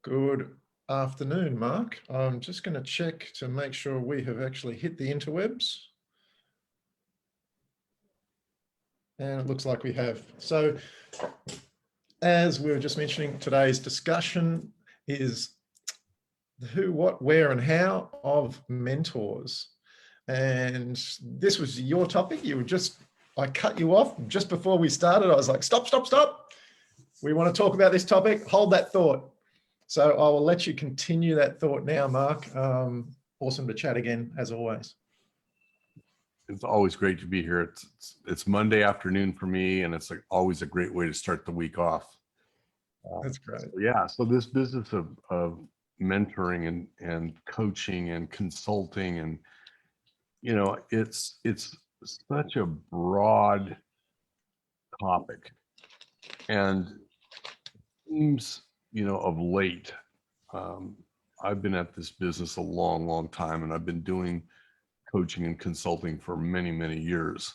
Good afternoon, Mark. I'm just going to check to make sure we have actually hit the interwebs. And it looks like we have. So as we were just mentioning, today's discussion is the who, what, where, and how of mentors. And this was your topic. I cut you off just before we started. I was like, stop. We want to talk about this topic. Hold that thought. So I will let you continue that thought now, Mark. Awesome to chat again, as always. It's always great to be here. It's Monday afternoon for me, and it's always a great way to start the week off. That's great. So this business of mentoring and coaching and consulting, and it's such a broad topic, and seems of late. I've been at this business a long time, and I've been doing coaching and consulting for many years.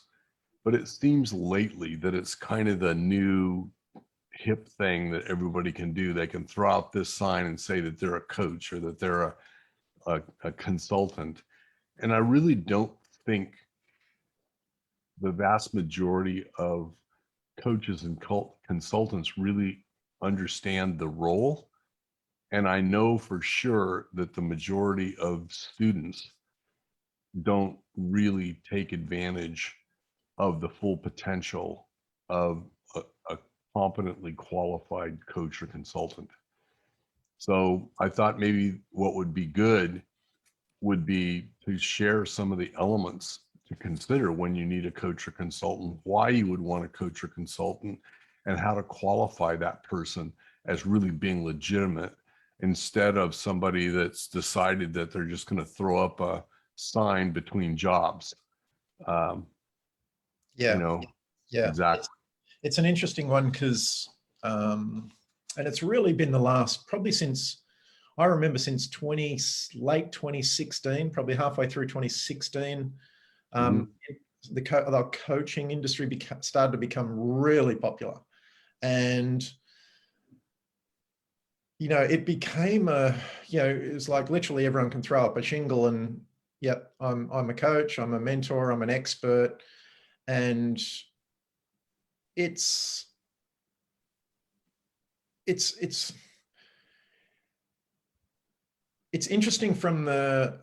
But it seems lately that it's kind of the new hip thing that everybody can do. They can throw out this sign and say that they're a coach or that they're a consultant. And I really don't think the vast majority of coaches and consultants really understand the role. And I know for sure that the majority of students don't really take advantage of the full potential of a competently qualified coach or consultant. So I thought maybe what would be good would be to share some of the elements to consider when you need a coach or consultant, why you would want a coach or consultant, and how to qualify that person as really being legitimate, instead of somebody that's decided that they're just going to throw up a sign between jobs. Yeah. Exactly. It's an interesting one because, and it's really been the last, probably since, I remember since late 2016, probably halfway through 2016, the coaching industry started to become really popular. And, it became it was like literally everyone can throw up a shingle and, yep, I'm a coach, I'm a mentor, I'm an expert. And it's interesting from the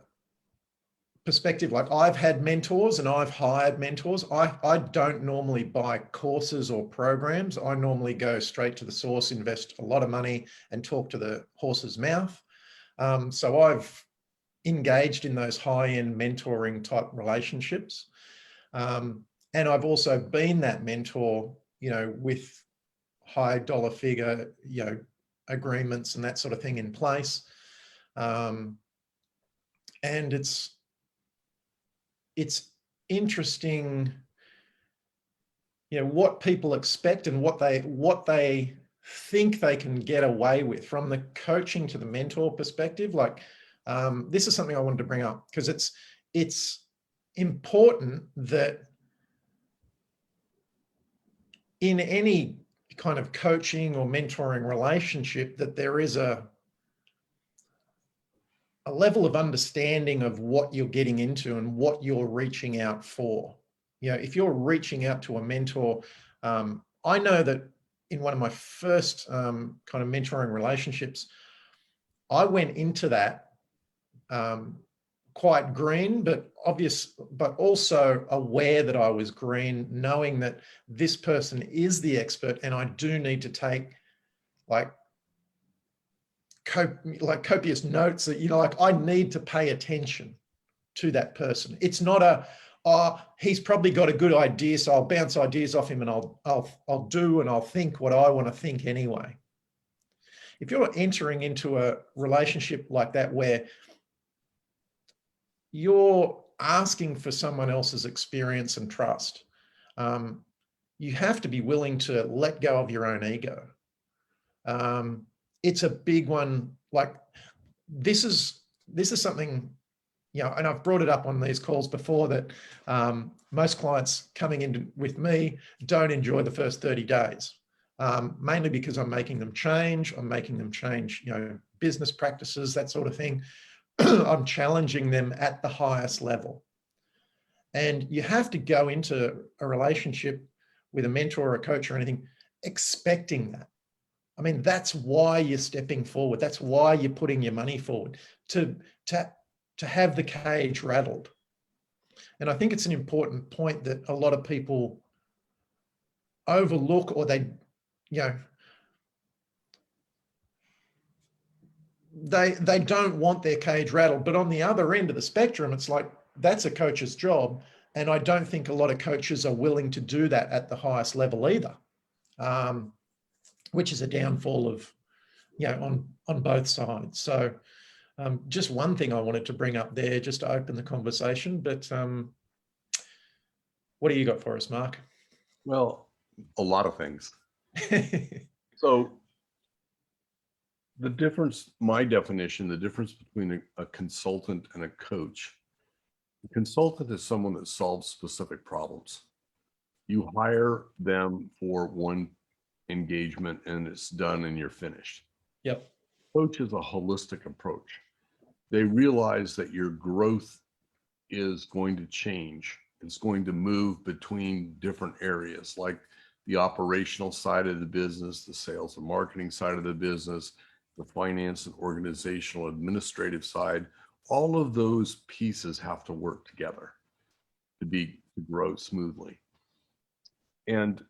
perspective, like I've had mentors and I've hired mentors. I don't normally buy courses or programs. I normally go straight to the source, invest a lot of money and talk to the horse's mouth. So I've engaged in those high-end mentoring type relationships. And I've also been that mentor, with high dollar figure, agreements and that sort of thing in place. And it's interesting, what people expect and what they think they can get away with from the coaching to the mentor perspective. Like, this is something I wanted to bring up because it's important that in any kind of coaching or mentoring relationship that there is a level of understanding of what you're getting into and what you're reaching out for. If you're reaching out to a mentor, I know that in one of my first kind of mentoring relationships, I went into that quite green, but also aware that I was green, knowing that this person is the expert and I do need to take copious notes that, I need to pay attention to that person. It's not he's probably got a good idea, so I'll bounce ideas off him and I'll do and I'll think what I want to think anyway. If you're entering into a relationship like that where you're asking for someone else's experience and trust, you have to be willing to let go of your own ego. It's a big one. Like this is something, and I've brought it up on these calls before that most clients coming in with me don't enjoy the first 30 days, mainly because I'm making them change. I'm making them change, business practices, that sort of thing. I'm challenging them at the highest level. And you have to go into a relationship with a mentor or a coach or anything expecting that. I mean, that's why you're stepping forward. That's why you're putting your money forward, to have the cage rattled. And I think it's an important point that a lot of people overlook, or they don't want their cage rattled. But on the other end of the spectrum, it's like, that's a coach's job. And I don't think a lot of coaches are willing to do that at the highest level either, which is a downfall of, on both sides. So just one thing I wanted to bring up there, just to open the conversation. But what do you got for us, Mark? Well, a lot of things. So the difference, my definition, the difference between a consultant and a coach. A consultant is someone that solves specific problems. You hire them for one engagement and it's done and you're finished. Yep. Coach is a holistic approach. They realize that your growth is going to change. It's going to move between different areas, like the operational side of the business, the sales and marketing side of the business, the finance and organizational administrative side. All of those pieces have to work together to grow smoothly. And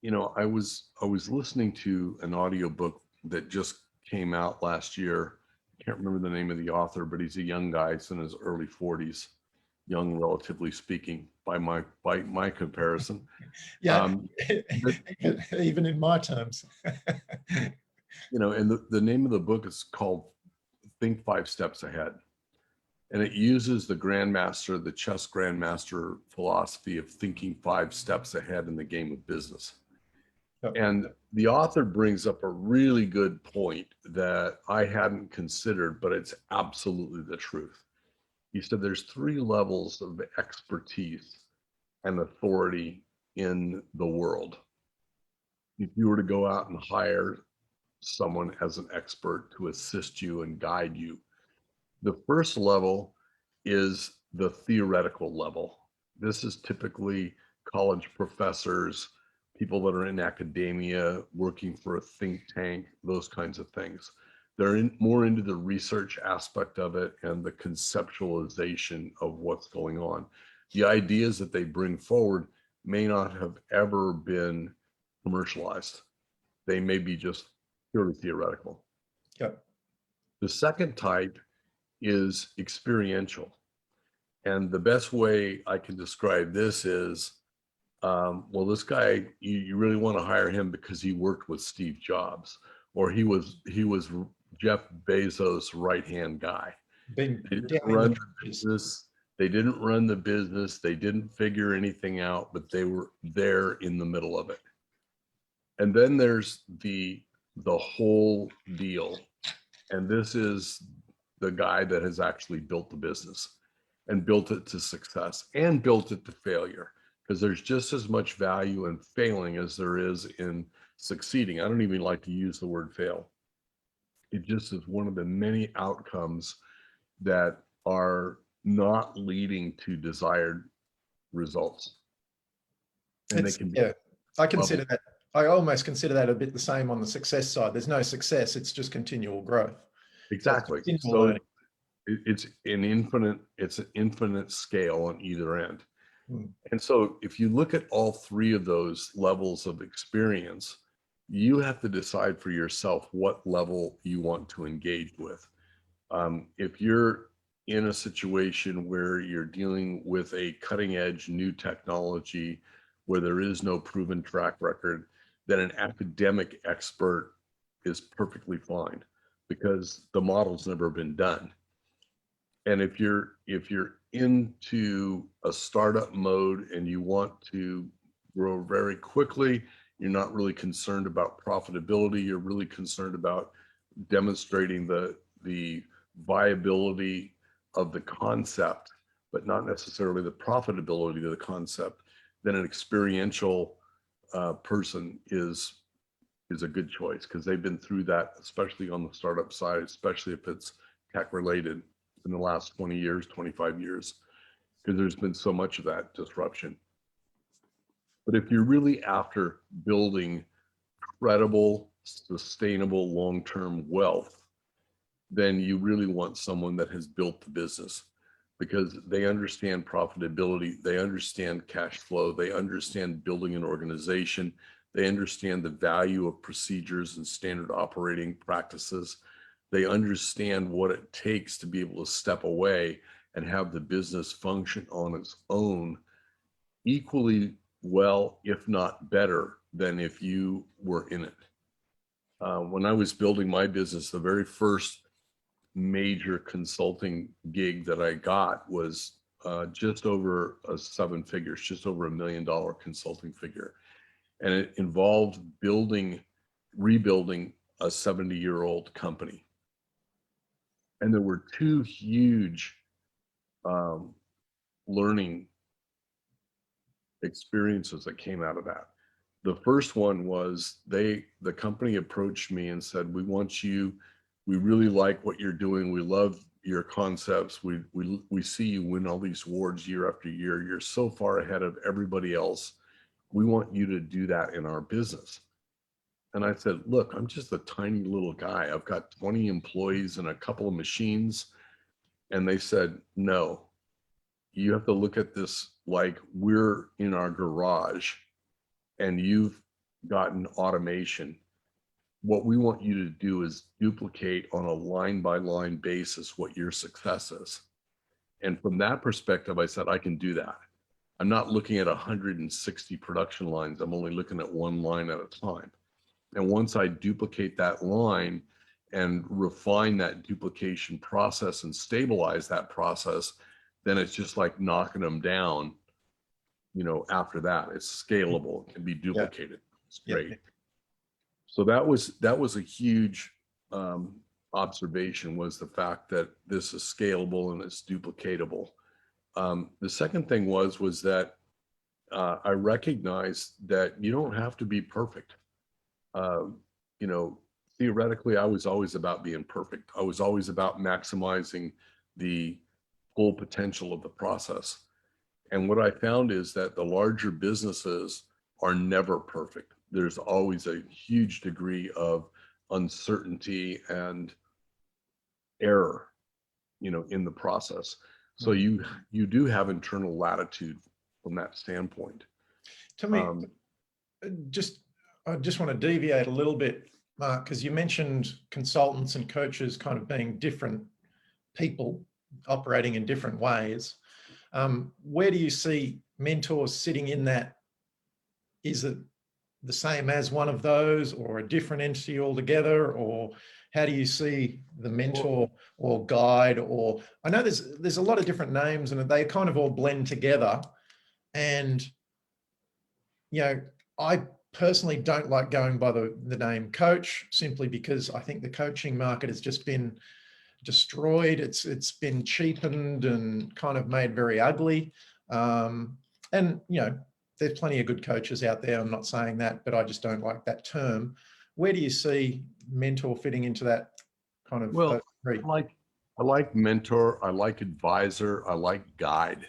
I was listening to an audiobook that just came out last year. I can't remember the name of the author, but he's a young guy. He's in his early 40s, young relatively speaking, by my comparison. Yeah, even in my terms. And the name of the book is called Think 5 Steps Ahead. And it uses the chess grandmaster philosophy of thinking 5 steps ahead in the game of business. Yep. And the author brings up a really good point that I hadn't considered, but it's absolutely the truth. He said there's 3 levels of expertise and authority in the world. If you were to go out and hire someone as an expert to assist you and guide you, the first level is the theoretical level. This is typically college professors, people that are in academia, working for a think tank, those kinds of things. They're more into the research aspect of it and the conceptualization of what's going on. The ideas that they bring forward may not have ever been commercialized. They may be just purely theoretical. Yep. The second type is experiential. And the best way I can describe this is, well, this guy, you really want to hire him because he worked with Steve Jobs, or he was Jeff Bezos' right-hand guy. They didn't run the business. They didn't run the business. They didn't figure anything out, but they were there in the middle of it. And then there's the whole deal. And this is the guy that has actually built the business and built it to success and built it to failure, because there's just as much value in failing as there is in succeeding. I don't even like to use the word fail. It just is one of the many outcomes that are not leading to desired results. And they can be, I consider that, I almost consider that a bit the same on the success side. There's no success, it's just continual growth. Exactly. So it's an infinite scale on either end. And so if you look at all 3 of those levels of experience, you have to decide for yourself what level you want to engage with. If you're in a situation where you're dealing with a cutting edge new technology where there is no proven track record, then an academic expert is perfectly fine, because the model's never been done. And if you're into a startup mode and you want to grow very quickly, you're not really concerned about profitability, you're really concerned about demonstrating the viability of the concept, but not necessarily the profitability of the concept, then an experiential person is is a good choice because they've been through that, especially on the startup side, especially if it's tech related in the last 20 years, 25 years, because there's been so much of that disruption. But if you're really after building credible, sustainable, long-term wealth, then you really want someone that has built the business because they understand profitability, they understand cash flow, they understand building an organization, they understand the value of procedures and standard operating practices. They understand what it takes to be able to step away and have the business function on its own equally well, if not better, than if you were in it. When I was building my business, the very first major consulting gig that I got was just over seven figures, just over $1 million consulting figure. And it involved rebuilding a 70-year-old company. And there were two huge learning experiences that came out of that. The first one was the company approached me and said, we really like what you're doing. We love your concepts. We see you win all these awards year after year. You're so far ahead of everybody else. We want you to do that in our business. And I said, look, I'm just a tiny little guy. I've got 20 employees and a couple of machines. And they said, no, you have to look at this like we're in our garage and you've gotten automation. What we want you to do is duplicate on a line by line basis what your success is. And from that perspective, I said, I can do that. I'm not looking at 160 production lines. I'm only looking at one line at a time. And once I duplicate that line and refine that duplication process and stabilize that process, then it's just like knocking them down. After that, it's scalable, it can be duplicated. It's great. Yeah. So that was a huge observation, was the fact that this is scalable and it's duplicatable. The second thing was that I recognized that you don't have to be perfect. Theoretically, I was always about being perfect. I was always about maximizing the full potential of the process. And what I found is that the larger businesses are never perfect. There's always a huge degree of uncertainty and error, in the process. So you do have internal latitude from that standpoint. Tell me, I just want to deviate a little bit, Mark, because you mentioned consultants and coaches kind of being different people operating in different ways. Where do you see mentors sitting in that? Is it the same as one of those or a different entity altogether? Or how do you see the mentor or guide? Or I know there's a lot of different names and they kind of all blend together. And, I personally don't like going by the name coach, simply because I think the coaching market has just been destroyed. It's been cheapened and kind of made very ugly. And, there's plenty of good coaches out there. I'm not saying that, but I just don't like that term. Where do you see mentor fitting into that kind of? Well, I like mentor, I like advisor, I like guide,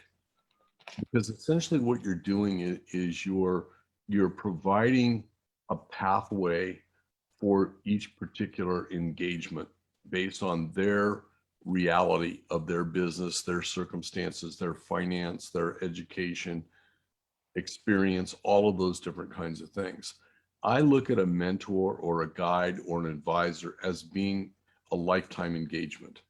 because essentially what you're doing is you're providing a pathway for each particular engagement based on their reality of their business, their circumstances, their finance, their education, experience, all of those different kinds of things. I look at a mentor or a guide or an advisor as being a lifetime engagement.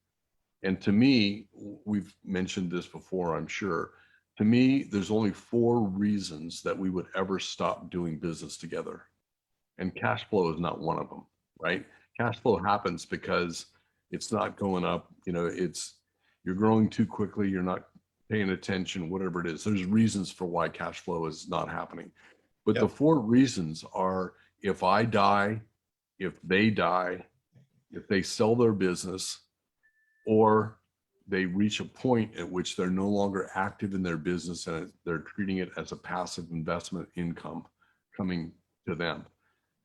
And to me, we've mentioned this before, I'm sure, to me, there's only 4 reasons that we would ever stop doing business together. And cash flow is not one of them, right? Cash flow happens because it's not going up, you're growing too quickly, you're not paying attention, whatever it is. There's reasons for why cash flow is not happening. But the 4 reasons are: if I die, if they die, if they sell their business, or they reach a point at which they're no longer active in their business and they're treating it as a passive investment income coming to them.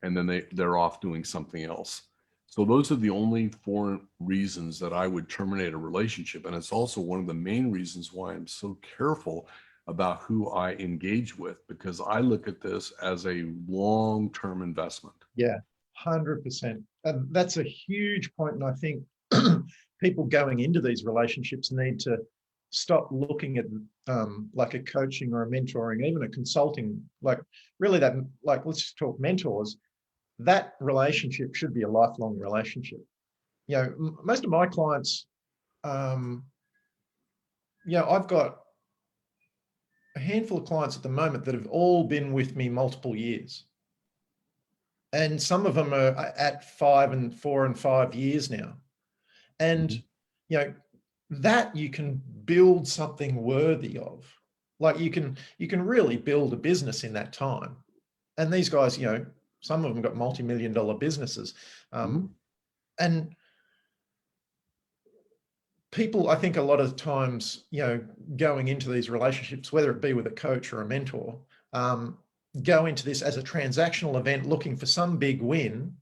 and then they're off doing something else. So those are the only four reasons that I would terminate a relationship. And it's also one of the main reasons why I'm so careful about who I engage with, because I look at this as a long-term investment. Yeah, 100%. And that's a huge point. And I think people going into these relationships need to stop looking at like a coaching or a mentoring, even a consulting, like really that, like, let's just talk mentors. That relationship should be a lifelong relationship. You know, most of my clients, I've got a handful of clients at the moment that have all been with me multiple years. And some of them are at 5 and 4 and 5 years now. And, you know, that you can build something worthy of. Like you can really build a business in that time. And these guys, some of them got multi-million-dollar businesses. And people, I think a lot of times, going into these relationships, whether it be with a coach or a mentor, go into this as a transactional event looking for some big win,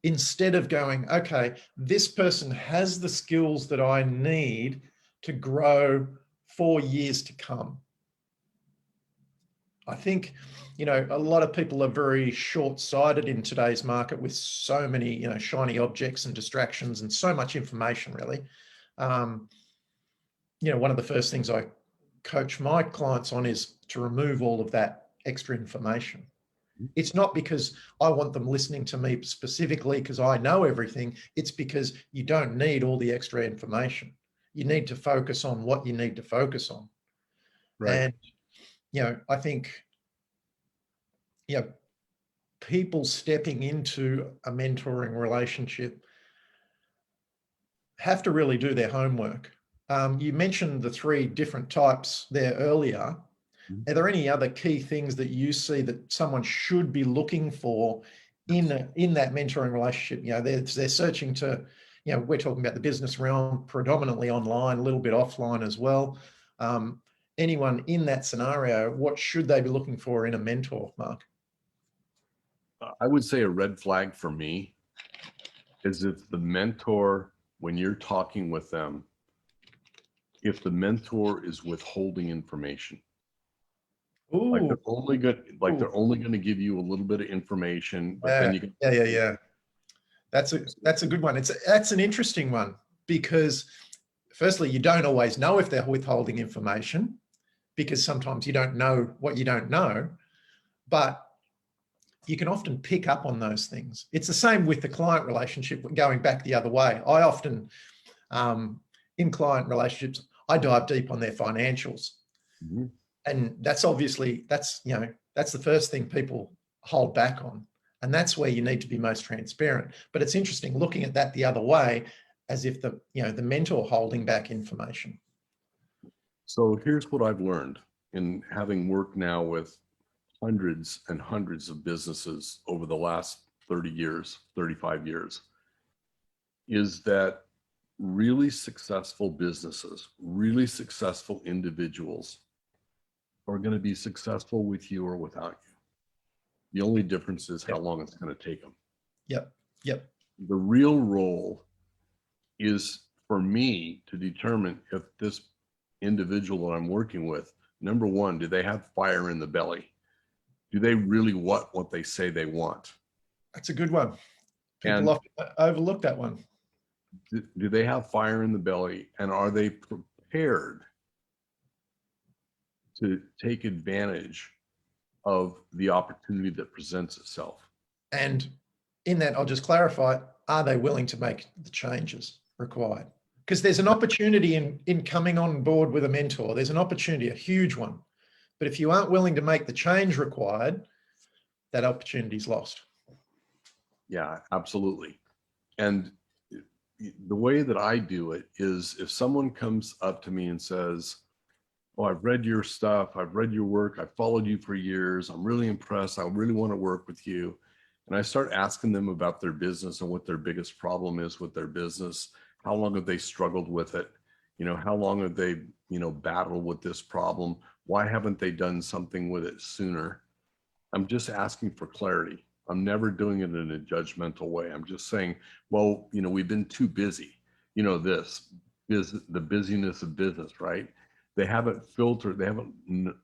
instead of going, okay, this person has the skills that I need to grow for years to come. I think, a lot of people are very short-sighted in today's market with so many, shiny objects and distractions and so much information, really. One of the first things I coach my clients on is to remove all of that extra information. It's not because I want them listening to me specifically because I know everything. It's because you don't need all the extra information. You need to focus on what you need to focus on. Right. And, I think, people stepping into a mentoring relationship have to really do their homework. You mentioned the 3 different types there earlier. Are there any other key things that you see that someone should be looking for in that mentoring relationship? They're searching to, we're talking about the business realm, predominantly online, a little bit offline as well. Anyone in that scenario, what should they be looking for in a mentor, Mark? I would say a red flag for me is if the mentor, when you're talking with them, if the mentor is withholding information. Like they're only going to give you a little bit of information, but then you can. Yeah. That's a good one. That's an interesting one, because firstly, you don't always know if they're withholding information, because sometimes you don't know what you don't know, but you can often pick up on those things. It's the same with the client relationship, going back the other way. I often, in client relationships, I dive deep on their financials. And that's obviously, that's the first thing people hold back on. And that's where you need to be most transparent. But it's interesting looking at that the other way, as if the mentor holding back information. So here's what I've learned in having worked now with hundreds and hundreds of businesses over the last 30 years, 35 years, is that really successful businesses, really successful individuals are going to be successful with you or without you. The only difference is how long it's going to take them. Yep. The real role is for me to determine if this individual that I'm working with, number one, do they have fire in the belly? Do they really want what they say they want? That's a good one. People often overlook that one. Do they have fire in the belly, and are they prepared to take advantage of the opportunity that presents itself? And in that, I'll just clarify, are they willing to make the changes required? Because there's an opportunity in coming on board with a mentor. There's an opportunity, a huge one. But if you aren't willing to make the change required, that opportunity is lost. Yeah, absolutely. And the way that I do it is, if someone comes up to me and says, oh, I've read your stuff, I've read your work, I've followed you for years, I'm really impressed, I really want to work with you. And I start asking them about their business and what their biggest problem is with their business. How long have they struggled with it? How long have they, battled with this problem? Why haven't they done something with it sooner? I'm just asking for clarity. I'm never doing it in a judgmental way. I'm just saying, well, we've been too busy. The busyness of business, right? They haven't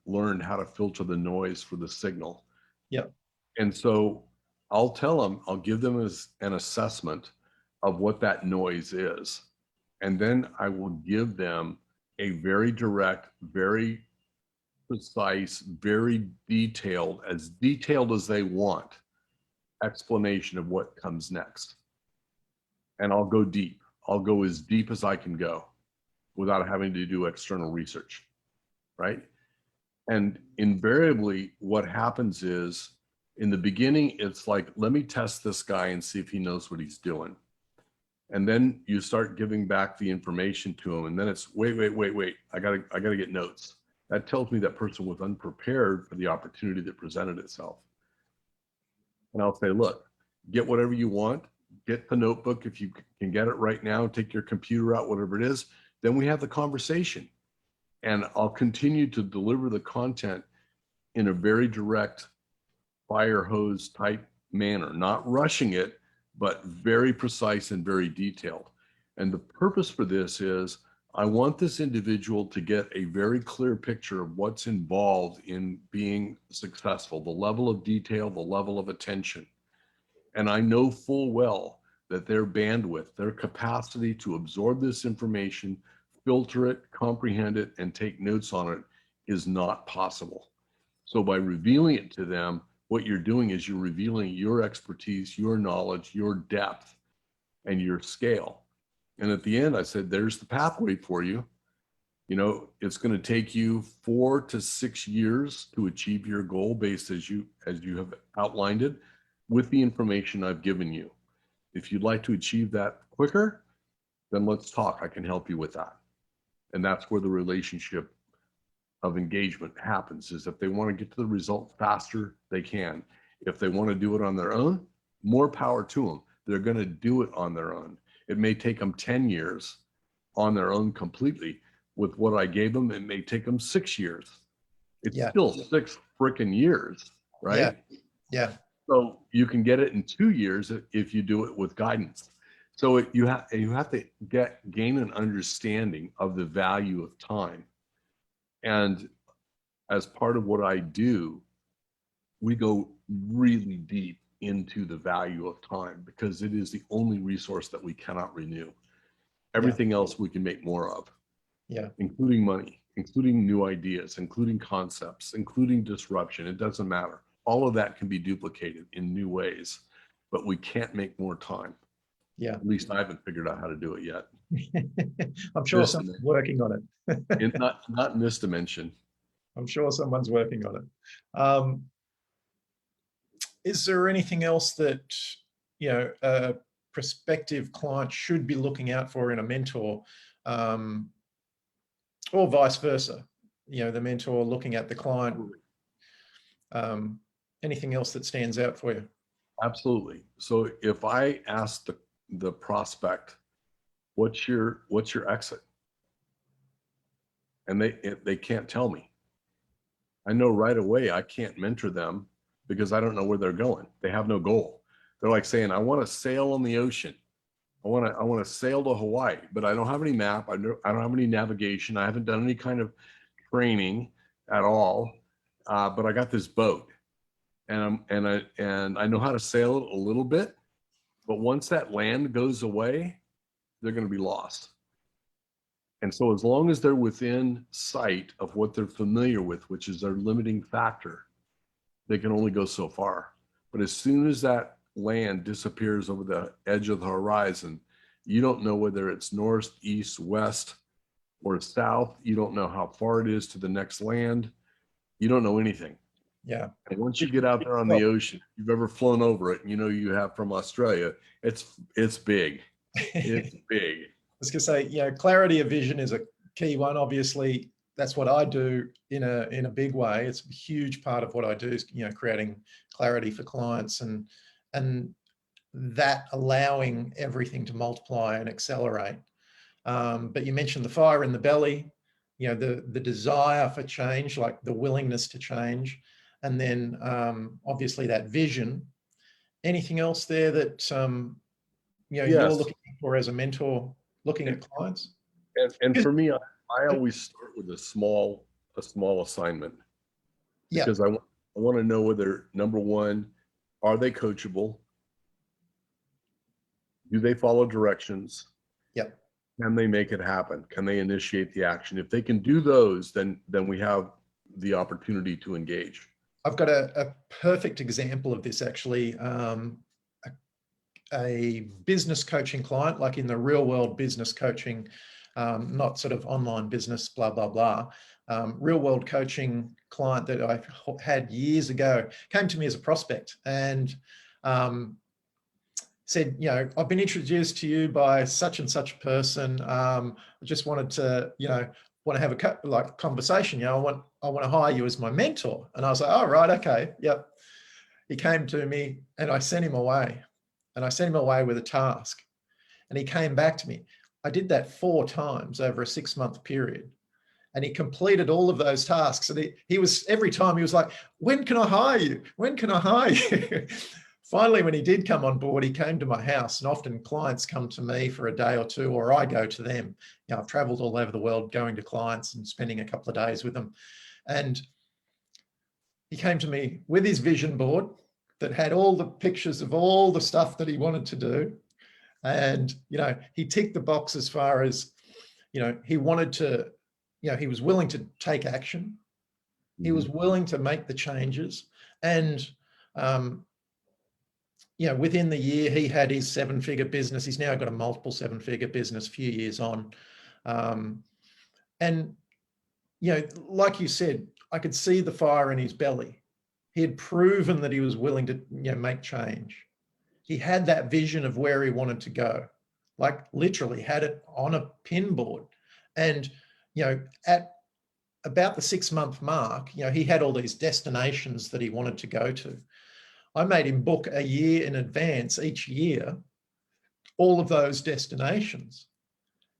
learned how to filter the noise for the signal. Yep. And so I'll give them an assessment of what that noise is. And then I will give them a very direct, very precise, very detailed as they want explanation of what comes next. And I'll go deep. I'll go as deep as I can go without having to do external research, right? And invariably, what happens is in the beginning, it's like, let me test this guy and see if he knows what he's doing. And then you start giving back the information to him. And then it's, wait. I gotta get notes. That tells me that person was unprepared for the opportunity that presented itself. And I'll say, look, get whatever you want. Get the notebook if you can get it right now. Take your computer out, whatever it is. Then we have the conversation. And I'll continue to deliver the content in a very direct fire hose type manner, not rushing it, but very precise and very detailed. And the purpose for this is I want this individual to get a very clear picture of what's involved in being successful, the level of detail, the level of attention. And I know full well that their bandwidth, their capacity to absorb this information, filter it, comprehend it, and take notes on it is not possible. So by revealing it to them, what you're doing is you're revealing your expertise, your knowledge, your depth, and your scale. And at the end, I said, there's the pathway for you. It's going to take you 4 to 6 years to achieve your goal based as you have outlined it with the information I've given you. If you'd like to achieve that quicker, then let's talk. I can help you with that. And that's where the relationship of engagement happens, is if they want to get to the result faster, they can. If they want to do it on their own, more power to them. They're going to do it on their own. It may take them 10 years on their own completely. With what I gave them, it may take them 6 years. It's still 6 freaking years, right? Yeah. So you can get it in 2 years if you do it with guidance. So you have to gain an understanding of the value of time. And as part of what I do, we go really deep into the value of time because it is the only resource that we cannot renew. Everything else we can make more of, including money, including new ideas, including concepts, including disruption. It doesn't matter. All of that can be duplicated in new ways, but we can't make more time. Yeah. At least I haven't figured out how to do it yet. I'm sure someone's working on it. Not in this dimension. I'm sure someone's working on it. Is there anything else that, a prospective client should be looking out for in a mentor, or vice versa? The mentor looking at the client. Anything else that stands out for you? Absolutely. So if I ask the prospect, what's your exit? And they can't tell me. I know right away I can't mentor them because I don't know where they're going. They have no goal. They're like saying, I want to sail on the ocean. I want to sail to Hawaii, but I don't have any map. I don't have any navigation. I haven't done any kind of training at all. But I got this boat, and I know how to sail it a little bit. But once that land goes away, they're going to be lost. And so as long as they're within sight of what they're familiar with, which is their limiting factor, they can only go so far. But as soon as that land disappears over the edge of the horizon, you don't know whether it's north, east, west, or south. You don't know how far it is to the next land. You don't know anything. Yeah. And once you get out there on the ocean, if you've ever flown over it, you have from Australia, it's big. It's big. I was going to say, clarity of vision is a key one. Obviously, that's what I do in a big way. It's a huge part of what I do is, creating clarity for clients and that allowing everything to multiply and accelerate. But you mentioned the fire in the belly, the desire for change, like the willingness to change. And then obviously that vision. anything else there that you know, you're Yes. looking for as a mentor, looking And, at clients? and for me, I always start with a small assignment, Yeah, because I want to know whether, number one, are they coachable? Do they follow directions? yeah. Can they make it happen? Can they initiate the action? If they can do those, then we have the opportunity to engage. I've got a perfect example of this actually. A business coaching client, like in the real world business coaching, not sort of online business, blah, blah, blah. Real world coaching client that I had years ago came to me as a prospect and said, you know, I've been introduced to you by such and such person. I just wanted to, you know, want to have a conversation. You know, I want to hire you as my mentor. And I was like, oh, right, okay, yep. He came to me and I sent him away. And I sent him away with a task. And he came back to me. I did that 4 times over a 6-month period. And he completed all of those tasks. And he was, every time he was like, when can I hire you? When can I hire you? Finally, when he did come on board, he came to my house. And often clients come to me for a day or two, or I go to them. You know, I've traveled all over the world going to clients and spending a couple of days with them. And he came to me with his vision board that had all the pictures of all the stuff that he wanted to do. And, you know, he ticked the box as far as, you know, he wanted to, you know, he was willing to take action. He was willing to make the changes. And, you know, within the year, he had his 7-figure business. He's now got a multiple 7-figure business a few years on. And, you know, like you said, I could see the fire in his belly. He had proven that he was willing to, you know, make change. He had that vision of where he wanted to go, like literally had it on a pinboard. And, you know, at about the 6-month mark, you know, he had all these destinations that he wanted to go to. I made him book a year in advance each year, all of those destinations.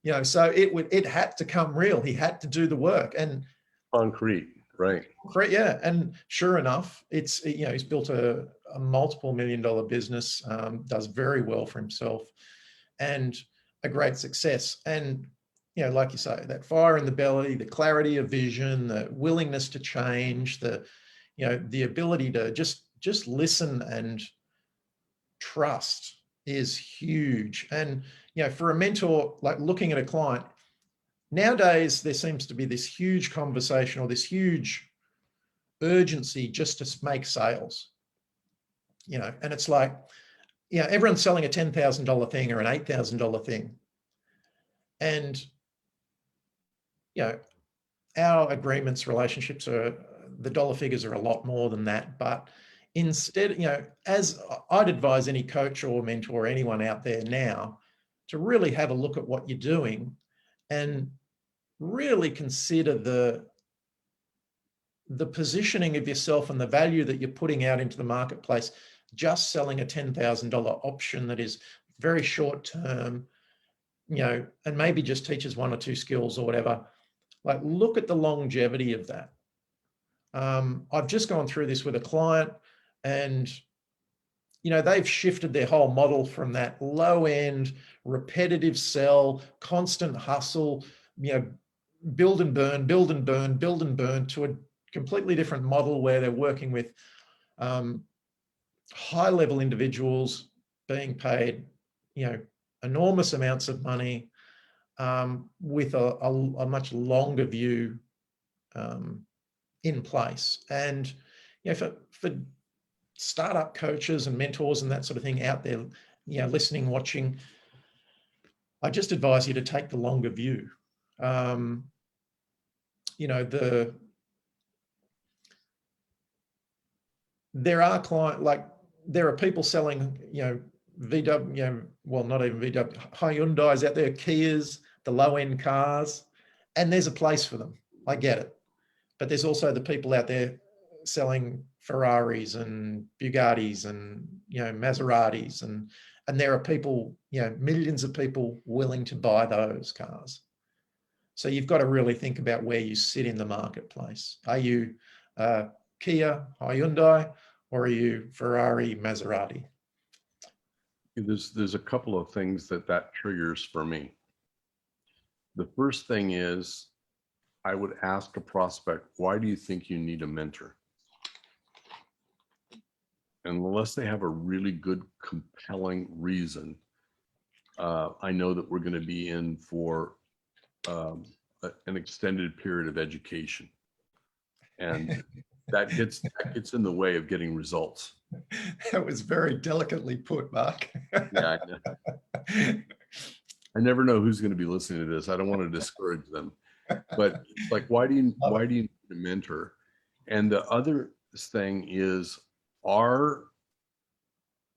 You know, so it had to come real. He had to do the work. And Concrete, right? yeah, and sure enough, it's, you know, he's built a multiple $1 million business, does very well for himself, and a great success. And, you know, like you say, that fire in the belly, the clarity of vision, the willingness to change, the, you know, the ability to just listen and trust is huge. And, you know, for a mentor, like looking at a client, nowadays there seems to be this huge conversation or this huge urgency just to make sales, you know, and it's like, you know, everyone's selling a $10,000 thing or an $8,000 thing. And, you know, our agreements, relationships are, the dollar figures are a lot more than that. But instead, you know, as I'd advise any coach or mentor or anyone out there now to really have a look at what you're doing and really consider the positioning of yourself and the value that you're putting out into the marketplace. Just selling a $10,000 option that is very short term, you know, and maybe just teaches 1 or 2 skills or whatever. Like, look at the longevity of that. I've just gone through this with a client, and, you know, they've shifted their whole model from that low end, repetitive sell, constant hustle, you know, build and burn, build and burn, build and burn, to a completely different model where they're working with high level individuals being paid, you know, enormous amounts of money, with a much longer view in place. And, you know, for startup coaches and mentors and that sort of thing out there, you know, listening, watching, I just advise you to take the longer view. You know, there are there are people selling, you know, VW, you know, well, not even VW, Hyundais out there, Kias, the low end cars, and there's a place for them. I get it. But there's also the people out there selling Ferraris and Bugattis and, you know, Maseratis, and there are people, you know, millions of people willing to buy those cars. So you've got to really think about where you sit in the marketplace. Are you Kia, Hyundai, or are you Ferrari, Maserati? There's a couple of things that triggers for me. The first thing is I would ask a prospect, why do you think you need a mentor? And unless they have a really good, compelling reason, I know that we're going to be in for an extended period of education. And that gets in the way of getting results. That was very delicately put, Mark. Yeah, I know. I never know who's going to be listening to this. I don't want to discourage them, but it's like, why do you need a mentor? And the other thing is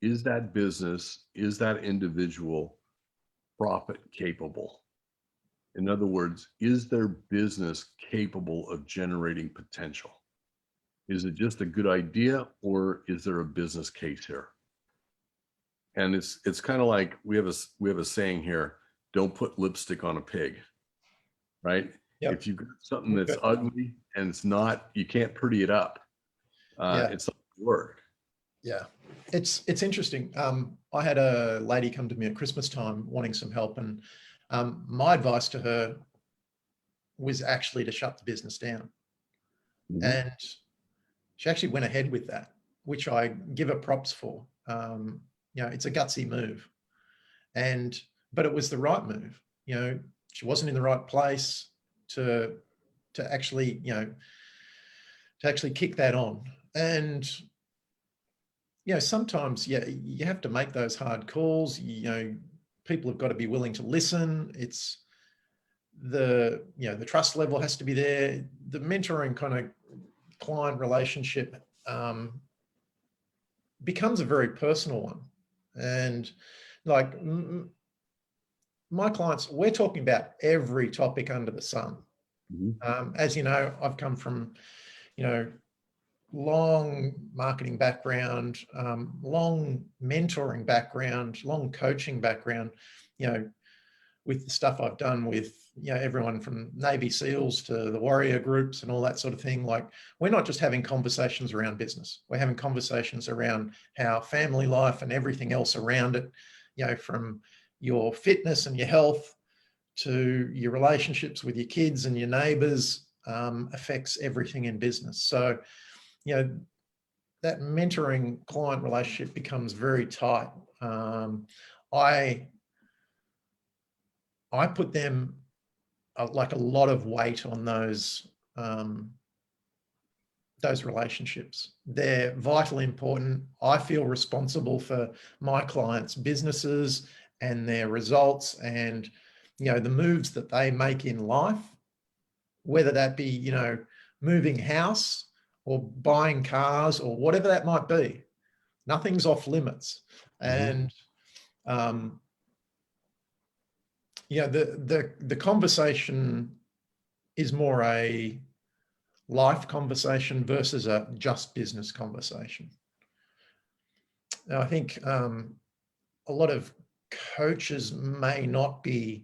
that business, is that individual profit capable? In other words, is their business capable of generating potential? Is it just a good idea, or is there a business case here? And it's kind of like we have a saying here: don't put lipstick on a pig, right? Yep. If you've got something that's ugly and it's not, you can't pretty it up. It's not gonna work. Yeah, it's interesting. I had a lady come to me at Christmas time wanting some help, and my advice to her was actually to shut the business down. Mhm. And she actually went ahead with that, which I give her props for. It's a gutsy move, but it was the right move. She wasn't in the right place to actually, to actually kick that on. And sometimes, you have to make those hard calls. People have got to be willing to listen. It's the trust level has to be there. The mentoring kind of client relationship becomes a very personal one. And like my clients, we're talking about every topic under the sun. As you know, I've come from, long marketing background, long mentoring background, long coaching background, with the stuff I've done with, everyone from Navy SEALs to the warrior groups and all that sort of thing. Like, we're not just having conversations around business. We're having conversations around how family life and everything else around it, from your fitness and your health to your relationships with your kids and your neighbors, affects everything in business. So, that mentoring client relationship becomes very tight. I put them like a lot of weight on those relationships. They're vitally important. I feel responsible for my clients' businesses and their results, and the moves that they make in life, whether that be moving house or buying cars or whatever that might be. Nothing's off limits. And the conversation is more a life conversation versus a just business conversation. Now, I think a lot of coaches may not be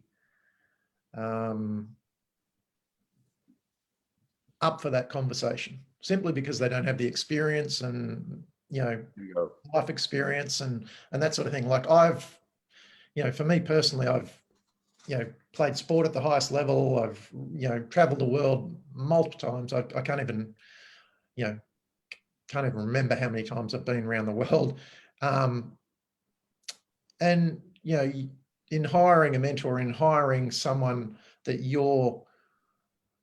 up for that conversation simply because they don't have the experience and life experience and that sort of thing. Like, I've, for me personally, I've played sport at the highest level. I've traveled the world multiple times. I can't even remember how many times I've been around the world. And in hiring a mentor, in hiring someone that you're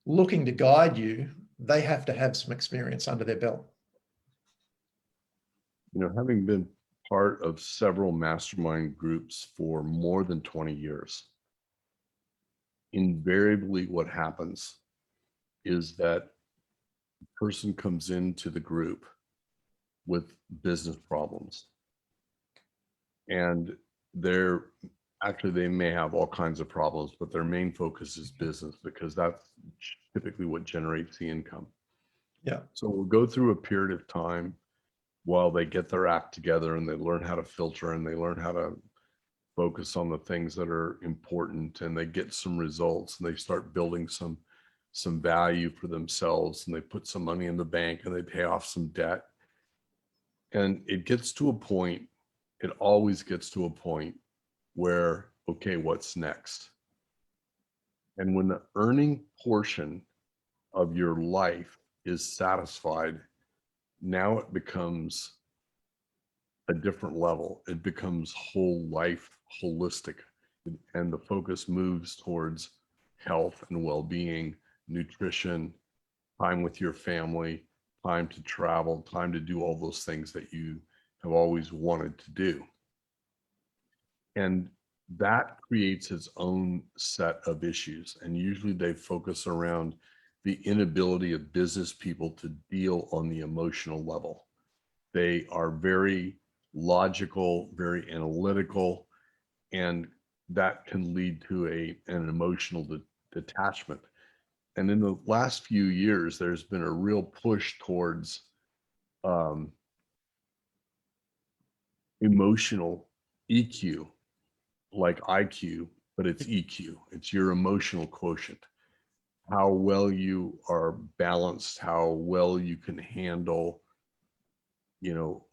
looking to guide you, they have to have some experience under their belt. Having been part of several mastermind groups for more than 20 years, invariably what happens is that the person comes into the group with business problems, and they may have all kinds of problems, but their main focus is business, because that's typically what generates the income. Yeah. So we'll go through a period of time while they get their act together and they learn how to filter and they learn how to focus on the things that are important, and they get some results and they start building some value for themselves, and they put some money in the bank and they pay off some debt. And it gets to a point it always gets to a point where, okay, what's next? And when the earning portion of your life is satisfied, now it becomes a different level. It becomes whole life, holistic, and the focus moves towards health and well-being, nutrition, time with your family, time to travel, time to do all those things that you have always wanted to do. And that creates its own set of issues. And usually they focus around the inability of business people to deal on the emotional level. They are very logical, very analytical, and that can lead to an emotional detachment. And in the last few years, there's been a real push towards um, emotional EQ, like IQ, but it's EQ. It's your emotional quotient, how well you are balanced, how well you can handle,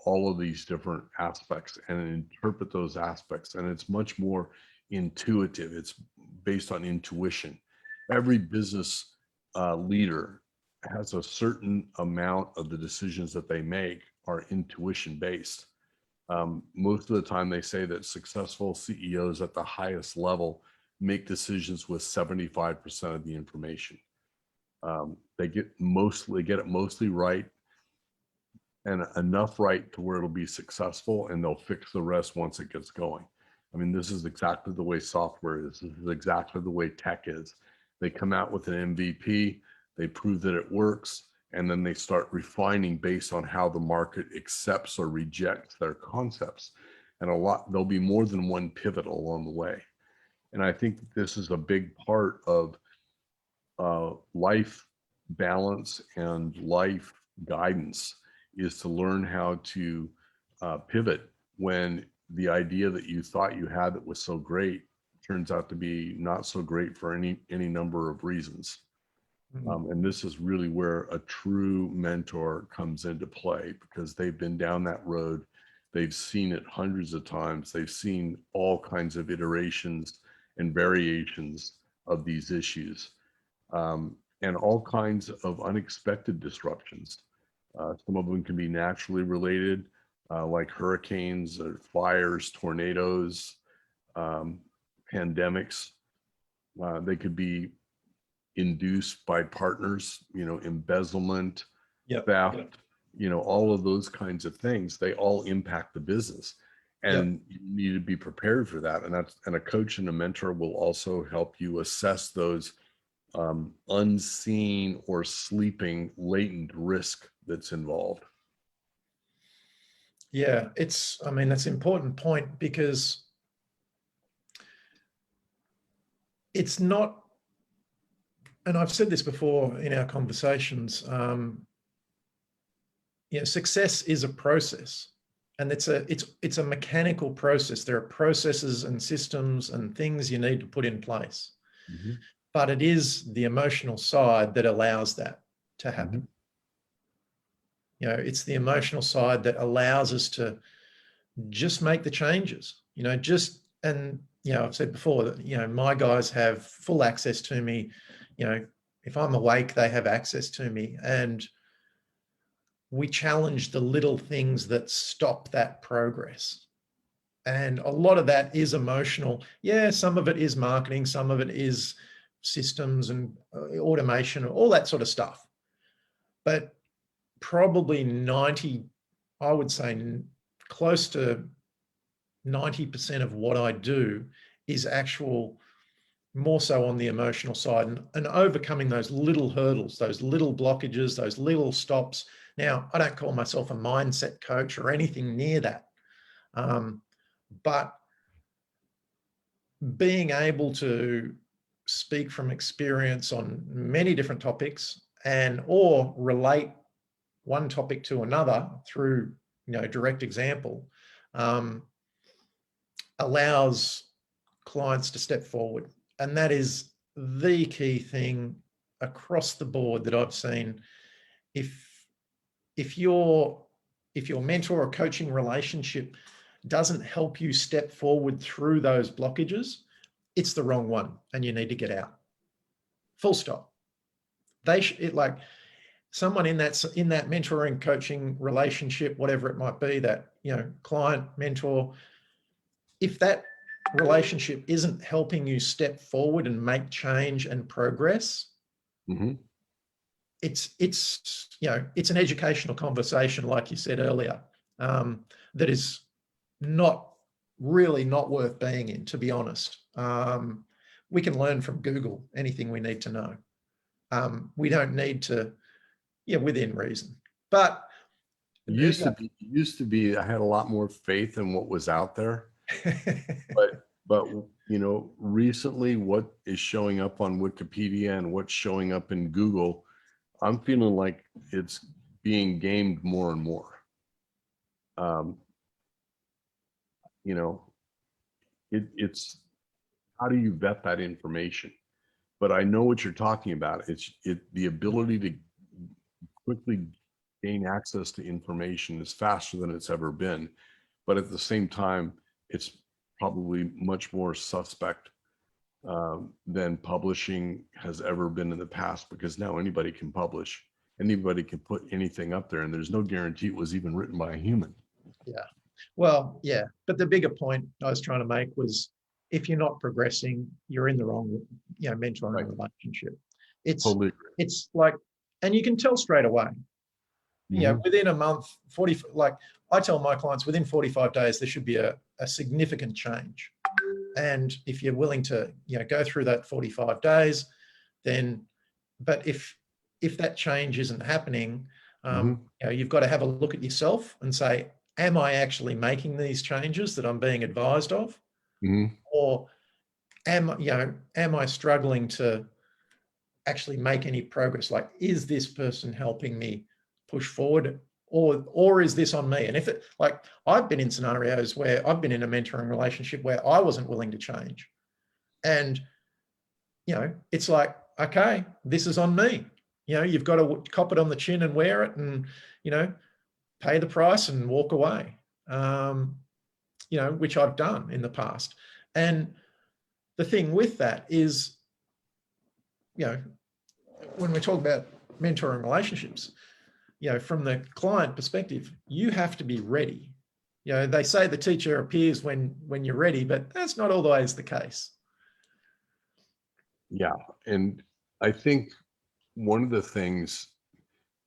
all of these different aspects and interpret those aspects. And it's much more intuitive. It's based on intuition. Every business leader has a certain amount of the decisions that they make are intuition based. Most of the time they say that successful CEOs at the highest level make decisions with 75% of the information. They get it mostly right, and enough right to where it'll be successful, and they'll fix the rest once it gets going. I mean, this is exactly the way software is. This is exactly the way tech is. They come out with an MVP, they prove that it works, and then they start refining based on how the market accepts or rejects their concepts. And there'll be more than one pivot along the way. And I think this is a big part of life balance and life guidance, is to learn how to pivot when the idea that you thought you had that was so great turns out to be not so great for any number of reasons. And this is really where a true mentor comes into play, because they've been down that road. They've seen it hundreds of times. They've seen all kinds of iterations and variations of these issues, and all kinds of unexpected disruptions. Some of them can be naturally related, like hurricanes, or fires, tornadoes, pandemics. They could be induced by partners, embezzlement, Yep. theft, all of those kinds of things. They all impact the business, and you need to be prepared for that. And a coach and a mentor will also help you assess those unseen or sleeping latent risk that's involved. Yeah, that's an important point, because it's not, and I've said this before in our conversations, success is a process, and it's a mechanical process. There are processes and systems and things you need to put in place. Mm-hmm. But it is the emotional side that allows that to happen. Mm-hmm. It's the emotional side that allows us to just make the changes, I've said before that, my guys have full access to me. If I'm awake, they have access to me, and we challenge the little things that stop that progress. And a lot of that is emotional. Yeah, some of it is marketing, some of it is systems and automation, all that sort of stuff. But probably I would say close to 90% of what I do is more so on the emotional side, and overcoming those little hurdles, those little blockages, those little stops. Now, I don't call myself a mindset coach or anything near that. But being able to speak from experience on many different topics, or relate one topic to another through, direct example, allows clients to step forward. And that is the key thing across the board that I've seen. If your mentor or coaching relationship doesn't help you step forward through those blockages, it's the wrong one and you need to get out. Full stop. Like someone in that mentoring, coaching relationship, whatever it might be, that, client, mentor, if that relationship isn't helping you step forward and make change and progress, Mm-hmm. it's it's an educational conversation, like you said earlier, that is really not worth being in, to be honest. We can learn from Google anything we need to know. We don't need to, within reason. But Used to be, I had a lot more faith in what was out there. But recently what is showing up on Wikipedia and what's showing up in Google, I'm feeling like it's being gamed more and more. It's how do you vet that information? But I know what you're talking about. It's the ability to quickly gain access to information is faster than it's ever been. But at the same time, it's probably much more suspect than publishing has ever been in the past, because now anybody can publish, anybody can put anything up there, and there's no guarantee it was even written by a human. Yeah. Well, yeah. But the bigger point I was trying to make was, if you're not progressing, you're in the wrong, mentoring Right. relationship. It's Totally agree. it's like, and you can tell straight away. Mhm. Within a month, like I tell my clients, within 45 days, there should be a significant change. And if you're willing to, go through that 45 days, then, but if that change isn't happening, you've got to have a look at yourself and say, am I actually making these changes that I'm being advised of? Mhm. Or am I struggling to actually make any progress? Like, is this person helping me push forward, or is this on me? And if it, like, I've been in scenarios where I've been in a mentoring relationship where I wasn't willing to change, and it's like, okay, this is on me. You've got to cop it on the chin and wear it, and pay the price and walk away. Which I've done in the past. And the thing with that is, when we talk about mentoring relationships, from the client perspective, you have to be ready. They say the teacher appears when you're ready, but that's not always the case. Yeah. And I think one of the things,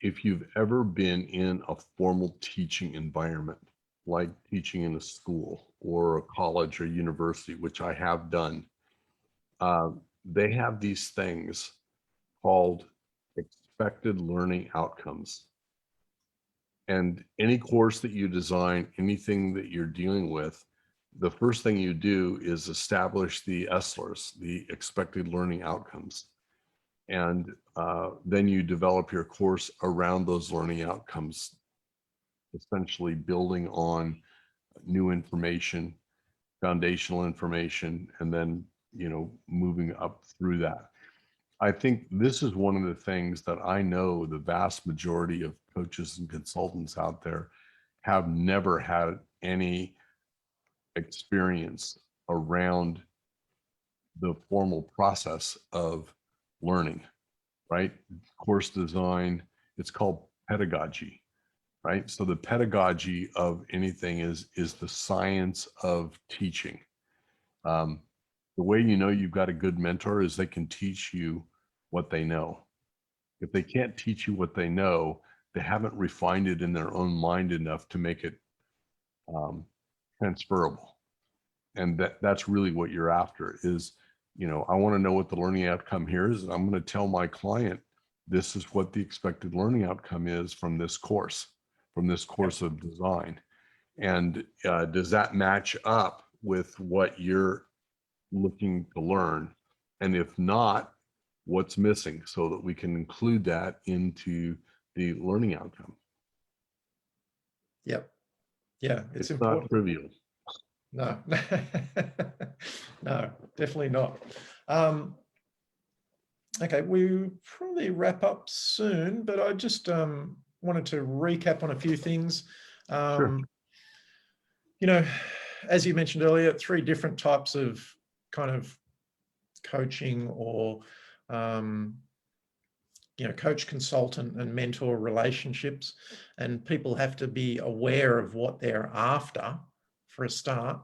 if you've ever been in a formal teaching environment, like teaching in a school or a college or university, which I have done, they have these things called expected learning outcomes. And any course that you design, anything that you're dealing with, the first thing you do is establish the ESLRs, the expected learning outcomes. And then you develop your course around those learning outcomes, essentially building on new information, foundational information, and then, moving up through that. I think this is one of the things that I know the vast majority of coaches and consultants out there have never had any experience around the formal process of learning, right? Course design, it's called pedagogy, right? So the pedagogy of anything is the science of teaching. The way you've got a good mentor is they can teach you what they know. If they can't teach you what they know, they haven't refined it in their own mind enough to make it transferable. And that's really what you're after is, I want to know what the learning outcome here is. And I'm going to tell my client, this is what the expected learning outcome is from this course of design. And does that match up with what you're looking to learn? And if not, what's missing, so that we can include that into the learning outcome. Yep. Yeah, it's not important. trivial. No, no, definitely not. Okay, we probably wrap up soon, but I just wanted to recap on a few things. Sure. You know, as you mentioned earlier, 3 different types of kind of coaching or, coach, consultant and mentor relationships. And people have to be aware of what they're after for a start,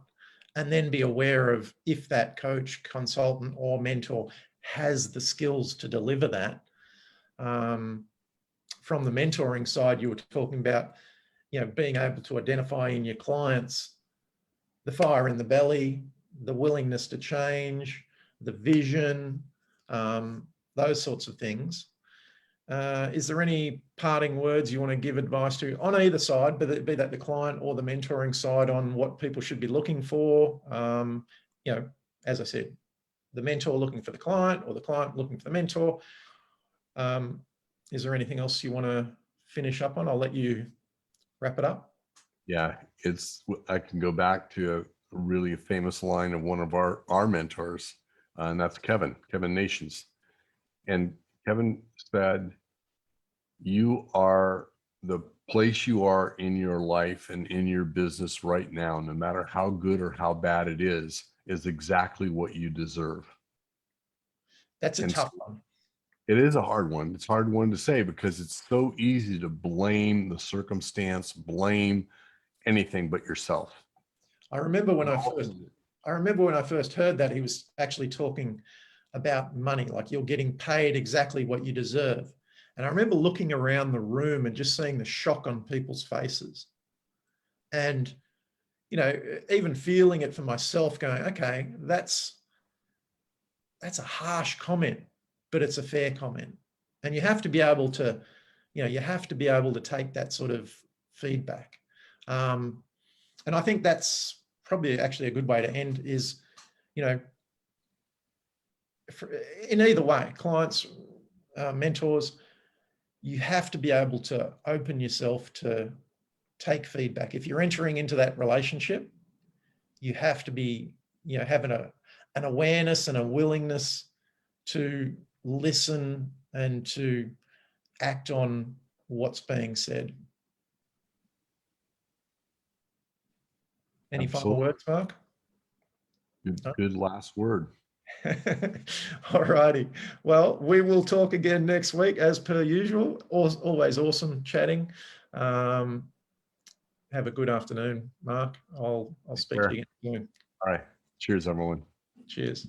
and then be aware of if that coach, consultant or mentor has the skills to deliver that. From the mentoring side, you were talking about, being able to identify in your clients the fire in the belly, the willingness to change, the vision, those sorts of things. Is there any parting words you want to give advice to on either side, be that the client or the mentoring side, on what people should be looking for? As I said, the mentor looking for the client or the client looking for the mentor. Is there anything else you want to finish up on? I'll let you wrap it up. Yeah, I can go back to a really famous line of one of our mentors, and that's Kevin Nations. And Kevin said, you are the place you are in your life and in your business right now, no matter how good or how bad it is exactly what you deserve. That's a tough one. It is a hard one. It's a hard one to say because it's so easy to blame the circumstance, blame anything but yourself. I remember when I first heard that, he was actually talking about money, like you're getting paid exactly what you deserve. And I remember looking around the room and just seeing the shock on people's faces. And, even feeling it for myself, going, okay, that's a harsh comment, but it's a fair comment. And you have to be able to, take that sort of feedback. And I think that's probably actually a good way to end is, in either way, clients, mentors, you have to be able to open yourself to take feedback. If you're entering into that relationship, you have to be, having an awareness and a willingness to listen and to act on what's being said. Any final words, Mark? Good last word. All righty. Well, we will talk again next week as per usual. Always awesome chatting. Have a good afternoon, Mark. I'll speak to you again soon. All right. Cheers, everyone. Cheers.